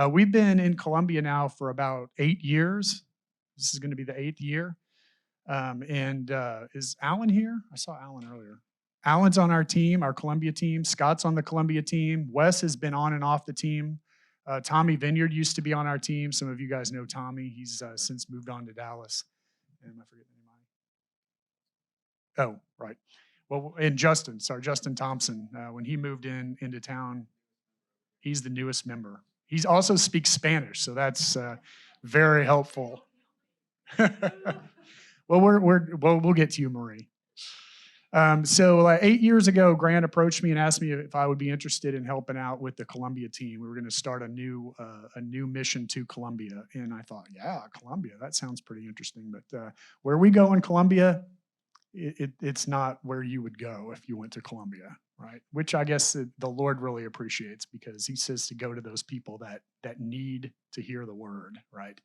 We've been in Colombia now for about 8 years. This is going to be the 8th year. Is Alan here? I saw Alan earlier. Alan's on our team, our Colombia team. Scott's on the Colombia team. Wes has been on and off the team. Tommy Vineyard used to be on our team. Some of you guys know Tommy. He's since moved on to Dallas. Am I forgetting anybody? Oh, right. Well, and Justin Thompson, when he moved into town, he's the newest member. He also speaks Spanish, so that's very helpful. Well, we'll get to you, Marie. 8 years ago, Grant approached me and asked me if I would be interested in helping out with the Colombia team. We were going to start a new mission to Colombia, and I thought, yeah, Colombia, that sounds pretty interesting. But where we go in Colombia, it's not where you would go if you went to Colombia, right? Which I guess the Lord really appreciates, because He says to go to those people that need to hear the word, right?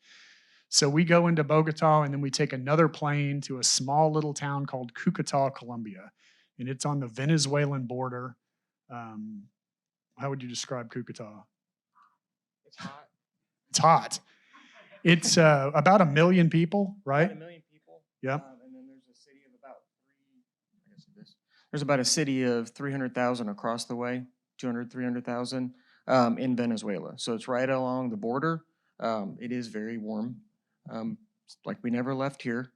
So we go into Bogota, and then we take another plane to a small little town called Cucuta, Colombia, and it's on the Venezuelan border. How would you describe Cucuta? It's hot. It's hot. It's about 1 million people, right? About 1 million people. Yep. And then there's a city of there's about a city of 300,000 across the way, 200, 300,000 in Venezuela. So it's right along the border. It is very warm. Like we never left here,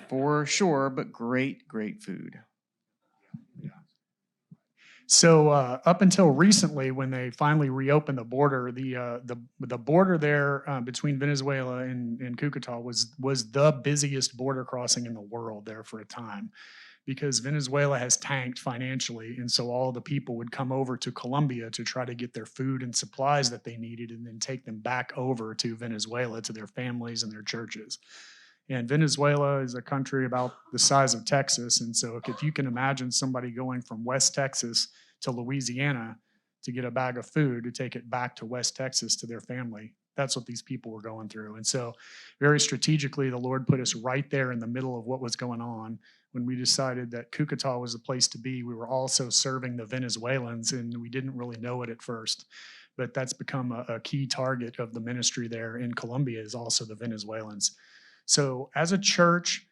for sure, but great food. Yeah. So up until recently, when they finally reopened the border, the border there between Venezuela and Cucuta was the busiest border crossing in the world there for a time, because Venezuela has tanked financially, and so all the people would come over to Colombia to try to get their food and supplies that they needed, and then take them back over to Venezuela to their families and their churches. And Venezuela is a country about the size of Texas, and so if you can imagine somebody going from West Texas to Louisiana to get a bag of food to take it back to West Texas to their family, that's what these people were going through. And so very strategically, the Lord put us right there in the middle of what was going on. When we decided that Cucuta was the place to be, we were also serving the Venezuelans, and we didn't really know it at first. But that's become a key target of the ministry there in Colombia, is also the Venezuelans. So as a church,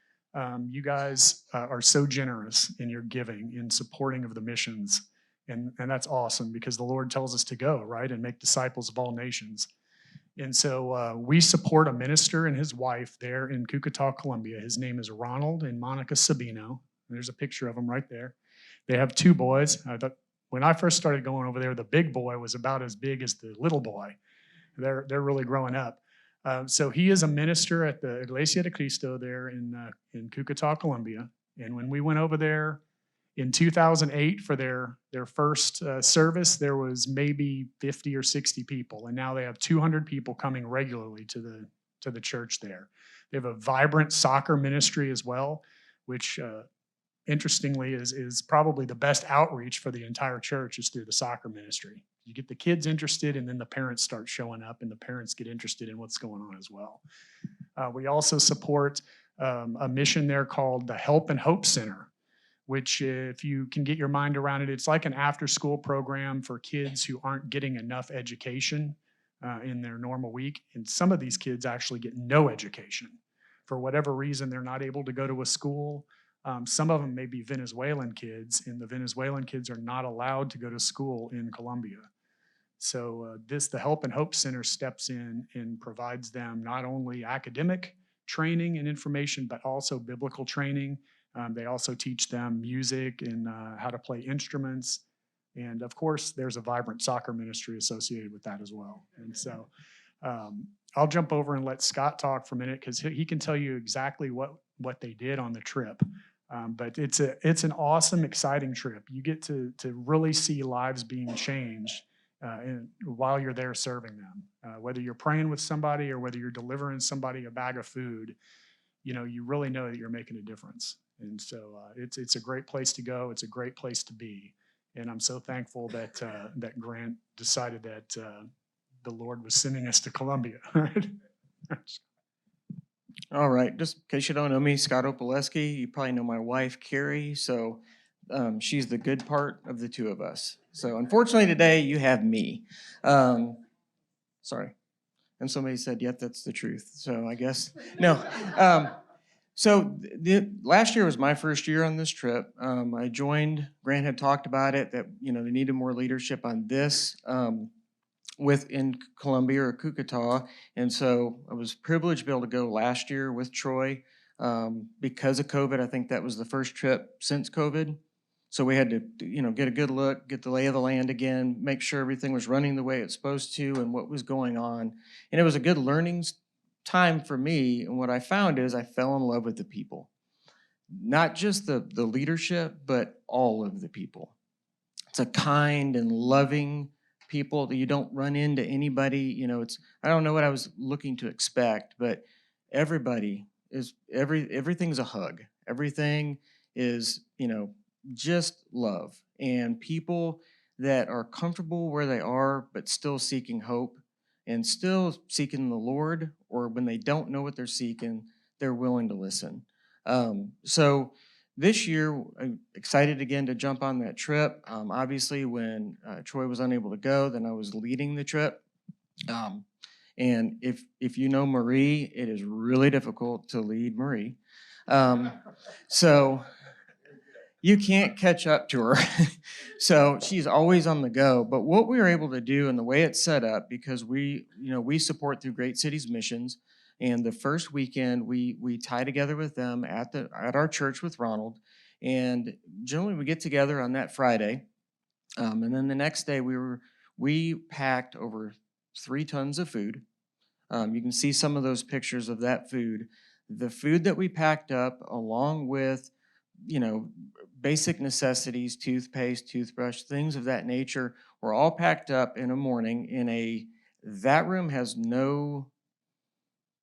you guys are so generous in your giving, in supporting of the missions. And that's awesome, because the Lord tells us to go, right, and make disciples of all nations. And so we support a minister and his wife there in Cucuta, Colombia. His name is Ronald and Monica Sabino. There's a picture of them right there. They have 2 boys. When I first started going over there, the big boy was about as big as the little boy. They're really growing up. So he is a minister at the Iglesia de Cristo there in Cucuta, Colombia. And when we went over there in 2008 for their first service, there was maybe 50 or 60 people, and now they have 200 people coming regularly to the church there. They have a vibrant soccer ministry as well, which interestingly is probably the best outreach for the entire church, is through the soccer ministry. You get the kids interested, and then the parents start showing up, and the parents get interested in what's going on as well. We also support a mission there called the Help and Hope Center, which, if you can get your mind around it, it's like an after-school program for kids who aren't getting enough education in their normal week. And some of these kids actually get no education. For whatever reason, they're not able to go to a school. Some of them may be Venezuelan kids, and the Venezuelan kids are not allowed to go to school in Colombia. So the Help and Hope Center steps in and provides them not only academic training and information, but also biblical training. They also teach them music and how to play instruments. And of course, there's a vibrant soccer ministry associated with that as well. And so I'll jump over and let Scott talk for a minute, because he can tell you exactly what they did on the trip. But it's an awesome, exciting trip. You get to really see lives being changed while you're there serving them. Whether you're praying with somebody or whether you're delivering somebody a bag of food, you really know that you're making a difference. And so it's a great place to go. It's a great place to be. And I'm so thankful that Grant decided that the Lord was sending us to Colombia. All right. Just in case you don't know me, Scott Opaleski. You probably know my wife, Carrie. So she's the good part of the 2 of us. So unfortunately today you have me. Sorry. And somebody said, yep, that's the truth. So I guess, no. So last year was my first year on this trip. I joined, Grant had talked about it, that, they needed more leadership on this in Colombia or Cucuta. And so I was privileged to be able to go last year with Troy. Because of COVID, I think that was the first trip since COVID. So we had to, get a good look, get the lay of the land again, make sure everything was running the way it's supposed to and what was going on. And it was a good learning time for me. And what I found is I fell in love with the people. Not just the leadership, but all of the people. It's a kind and loving people that you don't run into anybody. I don't know what I was looking to expect, but everybody is, everything's a hug. Everything is, just love. And people that are comfortable where they are, but still seeking hope and still seeking the Lord, or when they don't know what they're seeking, they're willing to listen. So this year, I'm excited again to jump on that trip. Obviously, when Troy was unable to go, then I was leading the trip. And if you know Marie, it is really difficult to lead Marie. So you can't catch up to her. So she's always on the go. But what we were able to do and the way it's set up, because we support through Great Cities Missions, and the first weekend we tie together with them at our church with Ronald, and generally we get together on that Friday, and then the next day we packed over 3 tons of food. You can see some of those pictures of that food. The food that we packed up, along with basic necessities, toothpaste, toothbrush, things of that nature, were all packed up in a morning that room has no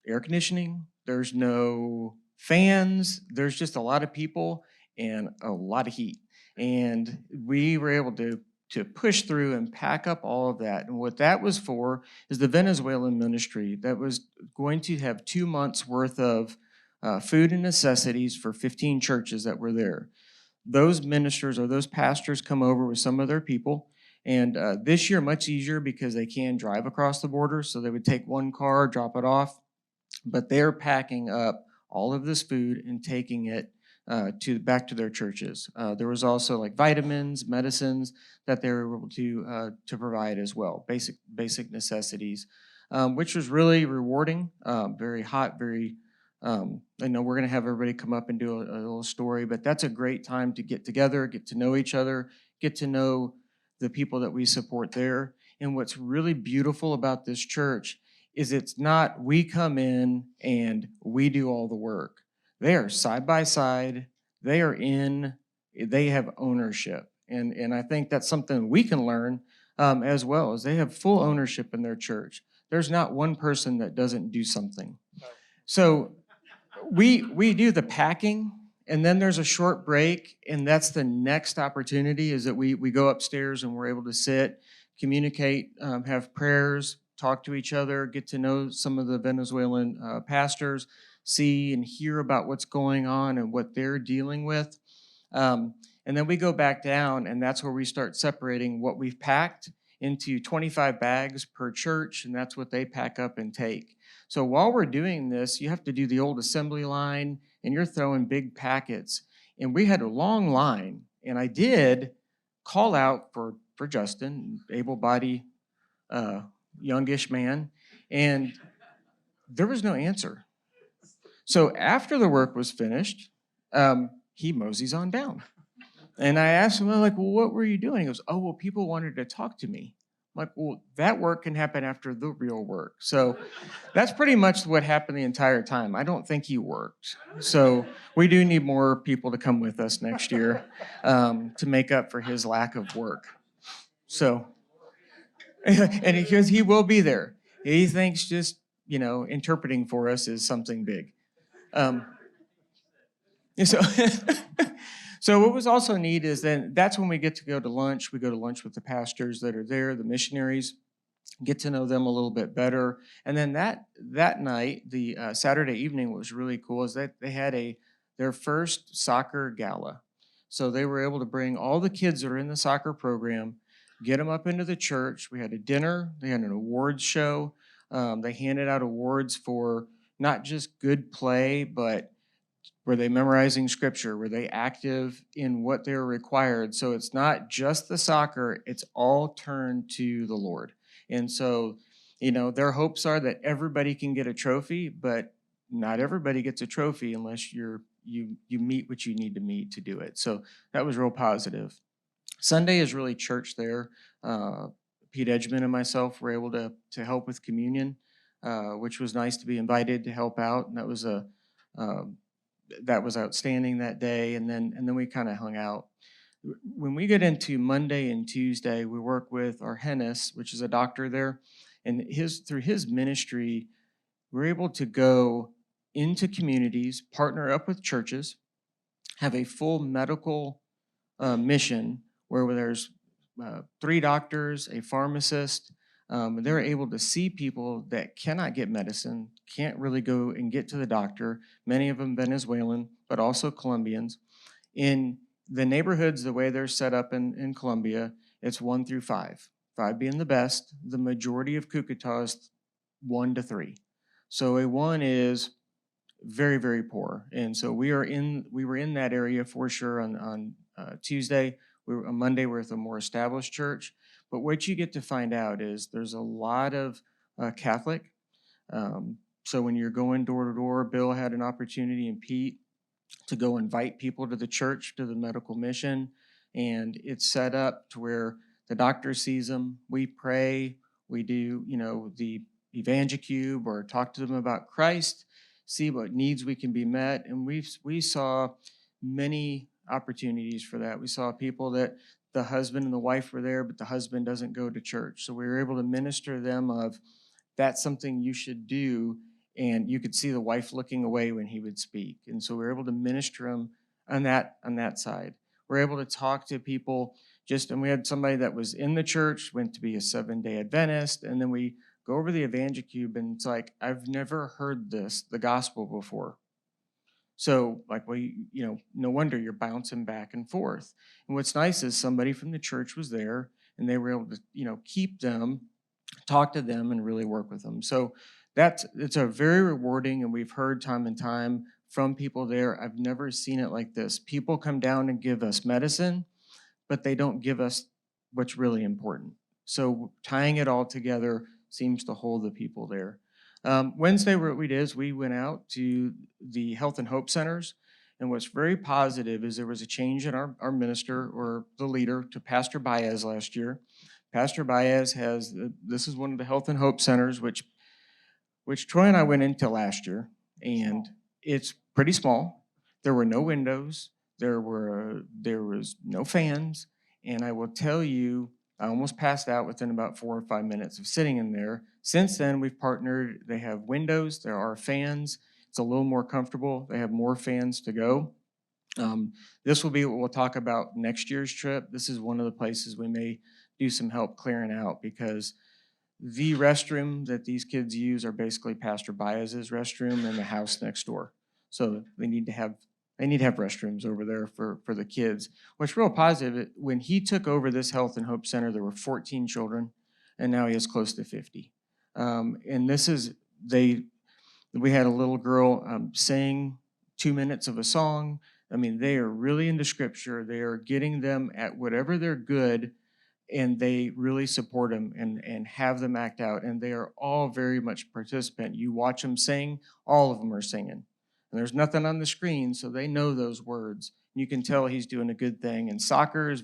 air conditioning, there's no fans, there's just a lot of people and a lot of heat. And we were able to push through and pack up all of that. And what that was for is the Venezuelan ministry that was going to have 2 months worth of food and necessities for 15 churches that were there. Those ministers or those pastors come over with some of their people. And this year, much easier because they can drive across the border. So they would take one car, drop it off. But they're packing up all of this food and taking it back to their churches. There was also like vitamins, medicines that they were able to provide as well, basic necessities, which was really rewarding. Very hot, very. I know we're going to have everybody come up and do a little story, but that's a great time to get together, get to know each other, get to know the people that we support there. And what's really beautiful about this church is it's not we come in and we do all the work. They are side by side. They have ownership. And I think that's something we can learn as well, as they have full ownership in their church. There's not one person that doesn't do something. So we do the packing, and then there's a short break, and that's the next opportunity, is that we go upstairs and we're able to sit, communicate, have prayers, talk to each other, get to know some of the Venezuelan pastors, see and hear about what's going on and what they're dealing with. And then we go back down, and that's where we start separating what we've packed into 25 bags per church, and that's what they pack up and take. So while we're doing this, you have to do the old assembly line, and you're throwing big packets. And we had a long line, and I did call out for Justin, able-bodied, youngish man, and there was no answer. So after the work was finished, he moseys on down. And I asked him, well, what were you doing? He goes, oh, well, people wanted to talk to me. I'm like, well, that work can happen after the real work. So that's pretty much what happened the entire time. I don't think he worked. So we do need more people to come with us next year to make up for his lack of work. So, and because he will be there. He thinks just, interpreting for us is something big. So what was also neat is then that's when we get to go to lunch. We go to lunch with the pastors that are there, the missionaries, get to know them a little bit better. And then that night, the Saturday evening, what was really cool is that they had their first soccer gala. So they were able to bring all the kids that are in the soccer program get them up into the church. We had a dinner. They had an awards show. They handed out awards for not just good play, but were they memorizing scripture? Were they active in what they were required? So it's not just the soccer, it's all turned to the Lord. And so, their hopes are that everybody can get a trophy, but not everybody gets a trophy unless you meet what you need to meet to do it. So that was real positive. Sunday is really church there. Pete Edgman and myself were able to help with communion, which was nice to be invited to help out, and um, that was outstanding that day. And then we kind of hung out. When we get into Monday and Tuesday, we work with our Hennis, which is a doctor there, and through his ministry, we're able to go into communities, partner up with churches, have a full medical mission where there's 3 doctors, a pharmacist. They're able to see people that cannot get medicine, can't really go and get to the doctor, many of them Venezuelan, but also Colombians. In the neighborhoods, the way they're set up in Colombia, it's 1 through 5, 5 being the best. The majority of Cucuta is 1 to 3. So a 1 is very, very poor. And so we were in that area for sure on Tuesday. On Monday, we're at a more established church. But what you get to find out is there's a lot of Catholic. So when you're going door to door, Bill had an opportunity, and Pete, to go invite people to the church, to the medical mission. And it's set up to where the doctor sees them. We pray. We do, the Evangicube or talk to them about Christ, see what needs we can be met. And we saw many opportunities for that. We saw people that the husband and the wife were there, but the husband doesn't go to church. So we were able to minister to them of, that's something you should do. And you could see the wife looking away when he would speak. And so we were able to minister him on that side. We're able to talk to people and we had somebody that was in the church, went to be a 7-day Adventist, and then we go over the Evangicube, and it's like, I've never heard the gospel before. So, no wonder you're bouncing back and forth. And what's nice is somebody from the church was there, and they were able to, keep them, talk to them, and really work with them. So it's a very rewarding, and we've heard time and time from people there. I've never seen it like this. People come down and give us medicine, but they don't give us what's really important. So tying it all together seems to hold the people there. Wednesday, what we did is we went out to the Health and Hope Centers, and what's very positive is there was a change in our minister or the leader to Pastor Baez last year. Pastor Baez this is one of the Health and Hope Centers, which Troy and I went into last year, and it's pretty small. There were no windows. There was no fans, and I will tell you, I almost passed out within about 4 or 5 minutes of sitting in there. Since then, we've partnered. They have windows. There are fans. It's a little more comfortable. They have more fans to go. This will be what we'll talk about next year's trip. This is one of the places we may do some help clearing out, because the restroom that these kids use are basically Pastor Baez's restroom and the house next door. So they need to have restrooms over there for the kids. What's real positive, when he took over this Health and Hope Center, there were 14 children, and now he has close to 50. And we had a little girl sing 2 minutes of a song. I mean, they are really into scripture. They are getting them at whatever they're good, and they really support them and have them act out. And they are all very much participant. You watch them sing, all of them are singing. And there's nothing on the screen, so they know those words. You can tell he's doing a good thing. And soccer is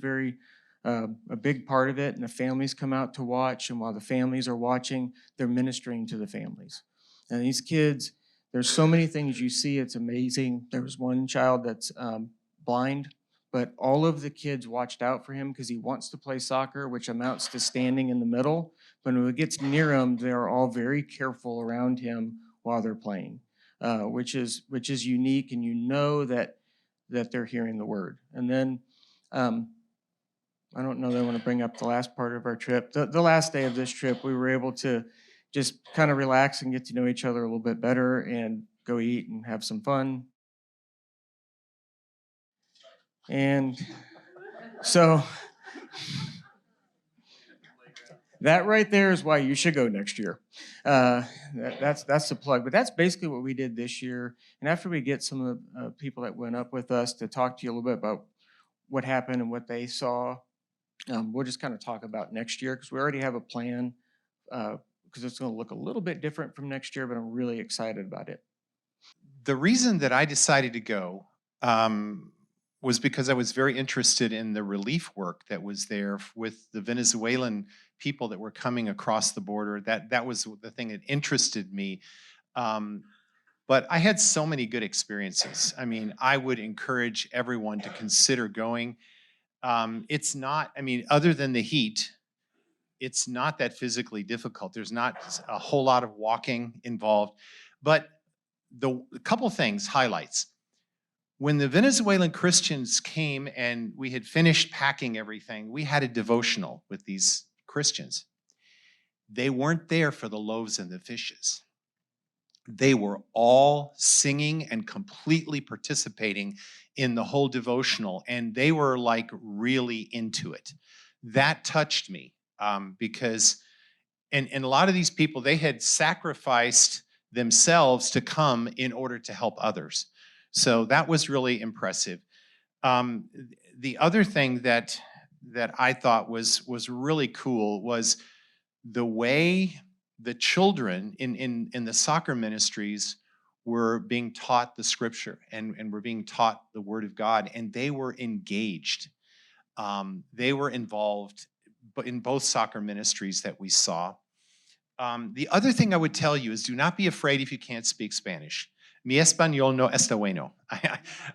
a big part of it, and the families come out to watch. And while the families are watching, they're ministering to the families. And these kids, there's so many things you see. It's amazing. There was one child that's blind, but all of the kids watched out for him because he wants to play soccer, which amounts to standing in the middle. But when it gets near him, they're all very careful around him while they're playing, which is unique, and you know that they're hearing the word. And then I don't know that I want to bring up the last part of our trip. The last day of this trip, we were able to just kind of relax and get to know each other a little bit better and go eat and have some fun. And so That right there is why you should go next year. That's the plug. But that's basically what we did this year. And after we get some of the people that went up with us to talk to you a little bit about what happened and what they saw, we'll just kind of talk about next year because we already have a plan because it's going to look a little bit different from next year, but I'm really excited about it. The reason that I decided to go was because I was very interested in the relief work that was there with the Venezuelan people that were coming across the border. That was the thing that interested me. But I had so many good experiences. I mean, I would encourage everyone to consider going. It's not, I mean, other than the heat, it's not that physically difficult. There's not a whole lot of walking involved. But a couple things, highlights. When the Venezuelan Christians came and we had finished packing everything, we had a devotional with these Christians. They weren't there for the loaves and the fishes. They were all singing and completely participating in the whole devotional, and they were like really into it. That touched me because, and a lot of these people, they had sacrificed themselves to come in order to help others. So that was really impressive. The other thing that I thought was really cool was the way the children in the soccer ministries were being taught the scripture and were being taught the word of God, and they were engaged. They were involved in both soccer ministries that we saw. The other thing I would tell you is do not be afraid if you can't speak Spanish. Mi español no está bueno.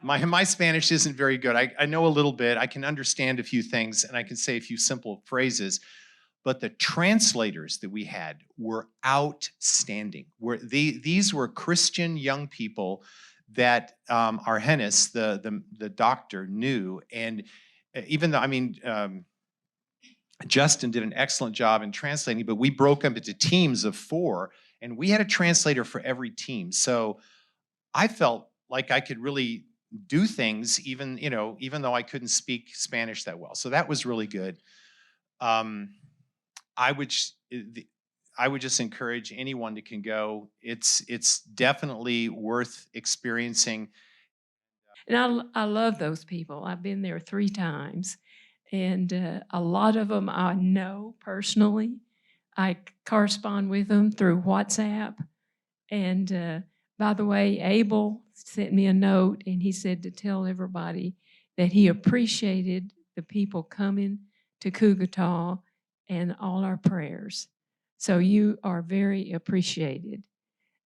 My Spanish isn't very good. I know a little bit. I can understand a few things, and I can say a few simple phrases. But the translators that we had were outstanding. These were Christian young people that Argenis, the doctor, knew. And even though, I mean, Justin did an excellent job in translating, but we broke up into teams of 4, and we had a translator for every team. So I felt like I could really do things even though I couldn't speak Spanish that well. So that was really good. I would just encourage anyone that can go. It's definitely worth experiencing. And I love those people. I've been there 3 times, and a lot of them I know personally. I correspond with them through WhatsApp. And by the way, Abel sent me a note, and he said to tell everybody that he appreciated the people coming to Cugatah and all our prayers. So you are very appreciated.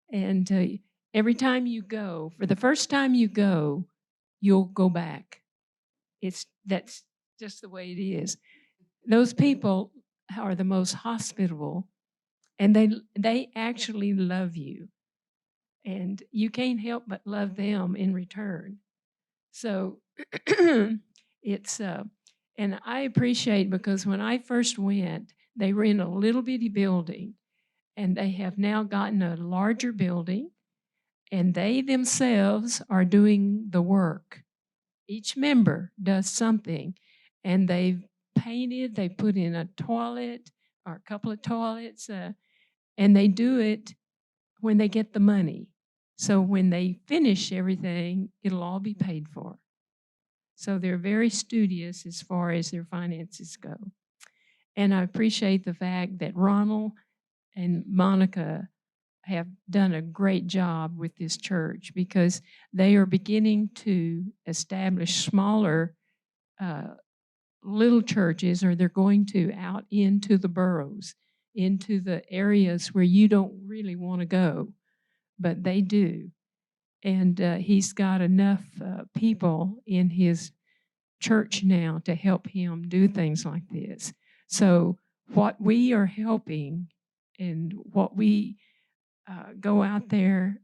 And every time you go, for the first time you go, you'll go back. That's just the way it is. Those people are the most hospitable, and they actually love you. And you can't help but love them in return. So it's and I appreciate, because when I first went, they were in a little bitty building, and they have now gotten a larger building, and they themselves are doing the work. Each member does something, and they've painted, they put in a toilet or a couple of toilets, and they do it when they get the money. So when they finish everything, it'll all be paid for. So they're very studious as far as their finances go. And I appreciate the fact that Ronald and Monica have done a great job with this church, because they are beginning to establish smaller little churches, or they're going to out into the boroughs, into the areas where you don't really want to go, but they do. And he's got enough people in his church now to help him do things like this. So what we are helping, and what we go out there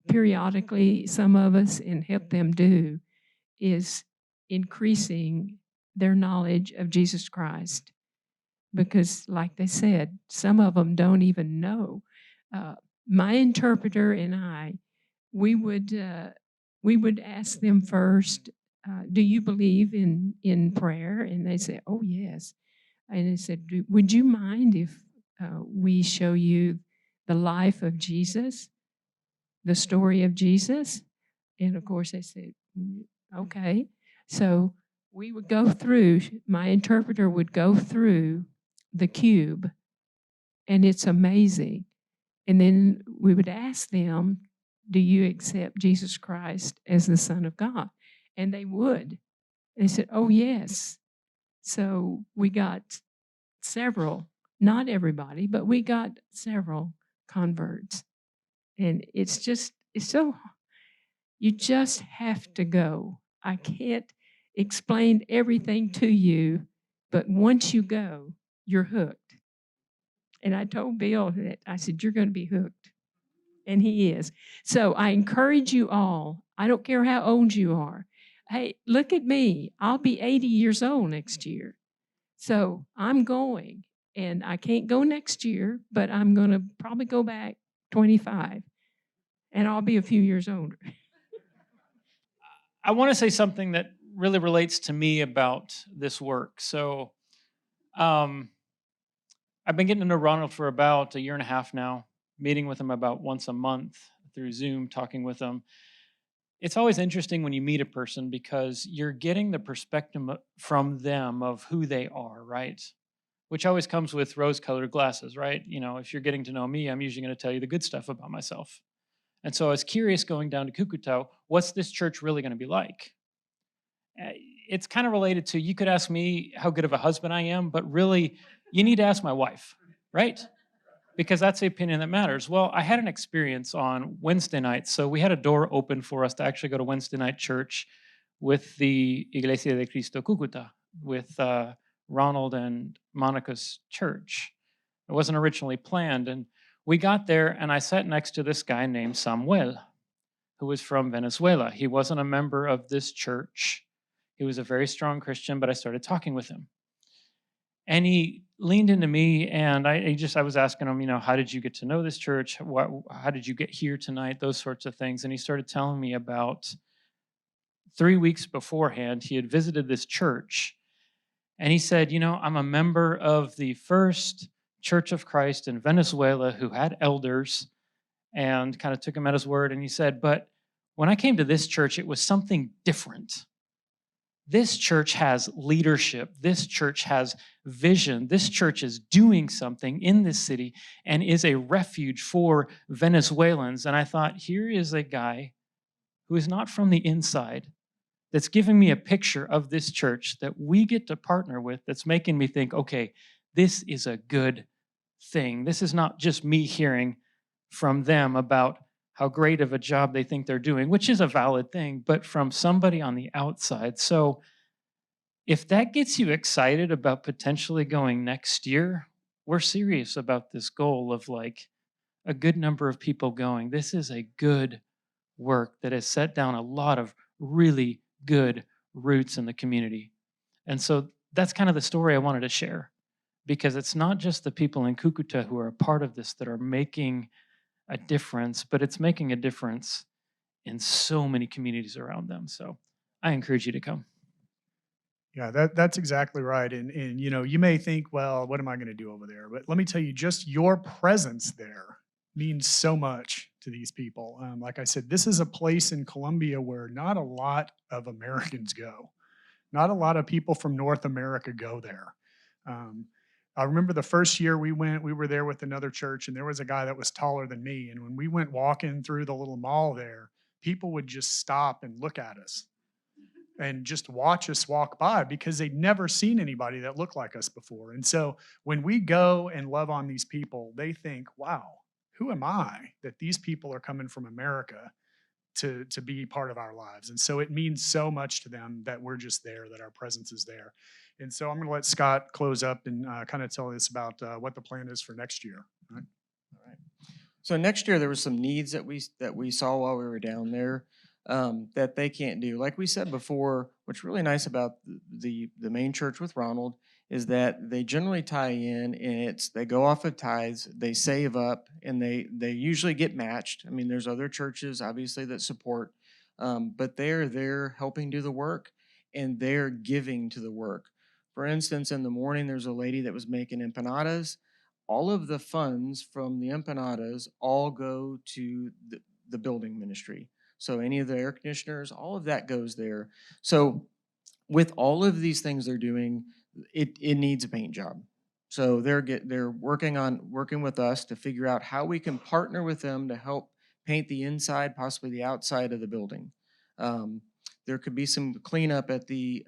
periodically, some of us, and help them do, is increasing their knowledge of Jesus Christ. Because like they said, some of them don't even know. My interpreter and I, we would ask them first, do you believe in prayer? And they say, oh, yes. And I said, would you mind if we show you the life of Jesus, the story of Jesus. And of course, they said, okay. So we would go through, my interpreter would go through the cube, and it's amazing. And then we would ask them, do you accept Jesus Christ as the Son of God? And they would. They said, oh, yes. So we got several, not everybody, but we got several converts. And it's so, you just have to go. I can't explain everything to you, but once you go, you're hooked. And I told Bill that, I said, you're going to be hooked. And he is. So I encourage you all, I don't care how old you are. Hey, look at me. I'll be 80 years old next year. So I'm going, and I can't go next year, but I'm going to probably go back 25, and I'll be a few years older. I want to say something that really relates to me about this work. So, I've been getting to know Ronald for about a year and a half now, meeting with him about once a month through Zoom, talking with him. It's always interesting when you meet a person because you're getting the perspective from them of who they are, right? Which always comes with rose-colored glasses, right? You know, if you're getting to know me, I'm usually going to tell you the good stuff about myself. And so I was curious going down to Cucuta, what's this church really going to be like? It's kind of related to, you could ask me how good of a husband I am, but really, you need to ask my wife, right? Because that's the opinion that matters. Well, I had an experience on Wednesday night. So we had a door open for us to actually go to Wednesday night church with the Iglesia de Cristo Cucuta, with Ronald and Monica's church. It wasn't originally planned. And we got there, and I sat next to this guy named Samuel, who was from Venezuela. He wasn't a member of this church. He was a very strong Christian, but I started talking with him. And he leaned into me, and I was asking him, you know, how did you get to know this church? How did you get here tonight? Those sorts of things. And he started telling me about 3 weeks beforehand, he had visited this church. And he said, you know, I'm a member of the First Church of Christ in Venezuela who had elders, and kind of took him at his word. And he said, but when I came to this church, it was something different. This church has leadership. This church has vision. This church is doing something in this city and is a refuge for Venezuelans. And I thought, here is a guy who is not from the inside that's giving me a picture of this church that we get to partner with, that's making me think, okay, this is a good thing. This is not just me hearing from them about how great of a job they think they're doing, which is a valid thing, but from somebody on the outside. So if that gets you excited about potentially going next year, we're serious about this goal of like a good number of people going. This is a good work that has set down a lot of really good roots in the community. And so that's kind of the story I wanted to share, because it's not just the people in Cucuta who are a part of this that are making a difference, but it's making a difference in so many communities around them. So I encourage you to come. Yeah, that's exactly right. And you know, you may think, well, what am I going to do over there? But let me tell you, just your presence there means so much to these people. Like I said, this is a place in Colombia where not a lot of Americans go. Not a lot of people from North America go there. Um, I remember the first year we went, we were there with another church, and there was a guy that was taller than me. And when we went walking through the little mall there, people would just stop and look at us and just watch us walk by because they'd never seen anybody that looked like us before. And so when we go and love on these people, they think, wow, who am I that these people are coming from America to be part of our lives? And so it means so much to them that we're just there, that our presence is there. And so I'm going to let Scott close up and kind of tell us about what the plan is for next year. Right? All right. So next year there were some needs that we saw while we were down there that they can't do. Like we said before, what's really nice about the main church with Ronald is that they generally tie in, and they go off of tithes, they save up, and they usually get matched. I mean, there's other churches obviously that support, but they're there helping do the work, and they're giving to the work. For instance, in the morning there's a lady that was making empanadas. all of the funds from the empanadas all go to the building ministry. So any of the air conditioners, all of that goes there. So with all of these things they're doing, it needs a paint job. So they're working with us to figure out how we can partner with them to help paint the inside, possibly the outside of the building. Um, there could be some cleanup at the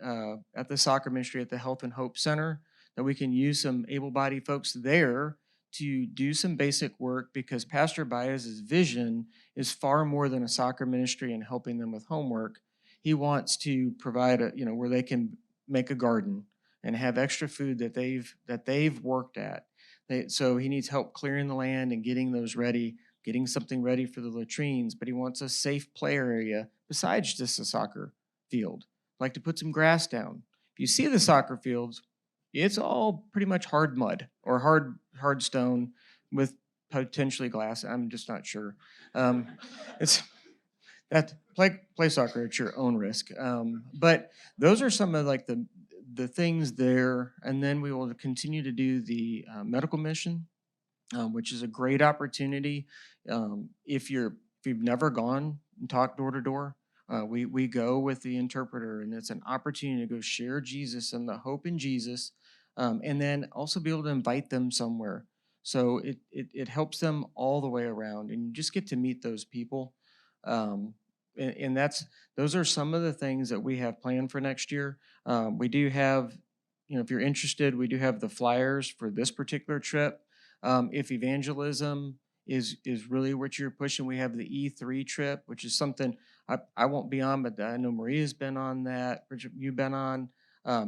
soccer ministry at the Health and Hope Center that we can use some able-bodied folks there to do some basic work, because Pastor Baez's vision is far more than a soccer ministry and helping them with homework. He wants to provide where they can make a garden and have extra food that they've worked at. So he needs help clearing the land and getting those ready, getting something ready for the latrines, but he wants a safe play area besides just a soccer field. Like to put some grass down. If you see the soccer fields, it's all pretty much hard mud or hard stone with potentially glass. I'm just not sure. It's that play soccer at your own risk. But those are some of like the things there, and then we will continue to do the medical mission, which is a great opportunity. If you've never gone and talked door to door, we go with the interpreter, and it's an opportunity to go share Jesus and the hope in Jesus, and then also be able to invite them somewhere. So it helps them all the way around, and you just get to meet those people. And those are some of the things that we have planned for next year. We do have, if you're interested, we do have the flyers for this particular trip. If evangelism is really what you're pushing, we have the E3 trip, which is something I won't be on, but I know Maria's been on that. Richard, you've been on.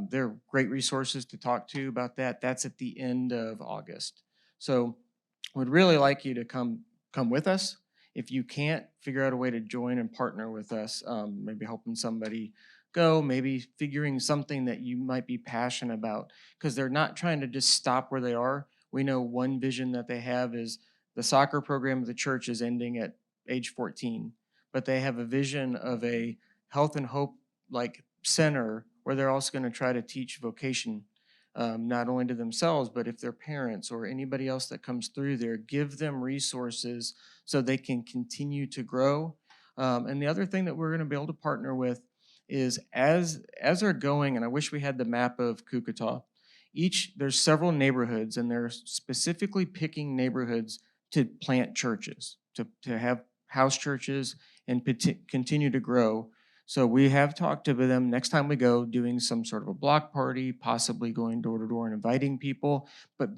There are great resources to talk to about that. That's at the end of August. So would really like you to come with us. If you can't, figure out a way to join and partner with us, maybe helping somebody go, maybe figuring something that you might be passionate about, because they're not trying to just stop where they are. We know one vision that they have is the soccer program of the church is ending at age 14, but they have a vision of a health and hope like center where they're also going to try to teach vocation, not only to themselves, but if their parents or anybody else that comes through there, give them resources so they can continue to grow. And the other thing that we're going to be able to partner with is as they're going, and I wish we had the map of Kukata, there's several neighborhoods, and they're specifically picking neighborhoods to plant churches, to have house churches and continue to grow. So we have talked to them next time we go, doing some sort of a block party, possibly going door to door and inviting people, but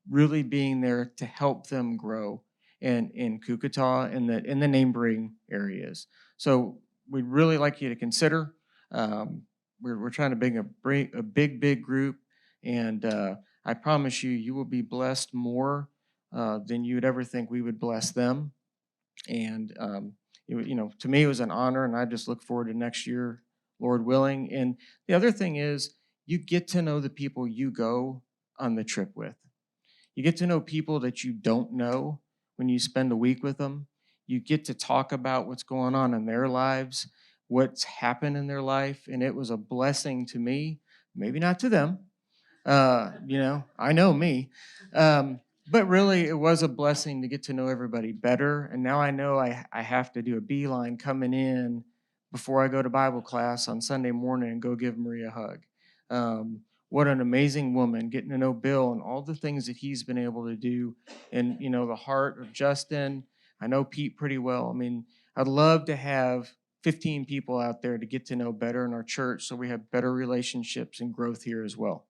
really being there to help them grow in Kukata and in the neighboring areas. So we'd really like you to consider. We're trying to bring a big group, and I promise you will be blessed more than you would ever think we would bless them. And to me, it was an honor, and I just look forward to next year, Lord willing. And the other thing is, you get to know the people you go on the trip with. You get to know people that you don't know when you spend a week with them. You get to talk about what's going on in their lives, what's happened in their life, and it was a blessing to me, maybe not to them. I know me. But really, it was a blessing to get to know everybody better. And now I know I have to do a beeline coming in before I go to Bible class on Sunday morning and go give Maria a hug. What an amazing woman, getting to know Bill and all the things that he's been able to do. And, the heart of Justin. I know Pete pretty well. I mean, I'd love to have 15 people out there to get to know better in our church so we have better relationships and growth here as well.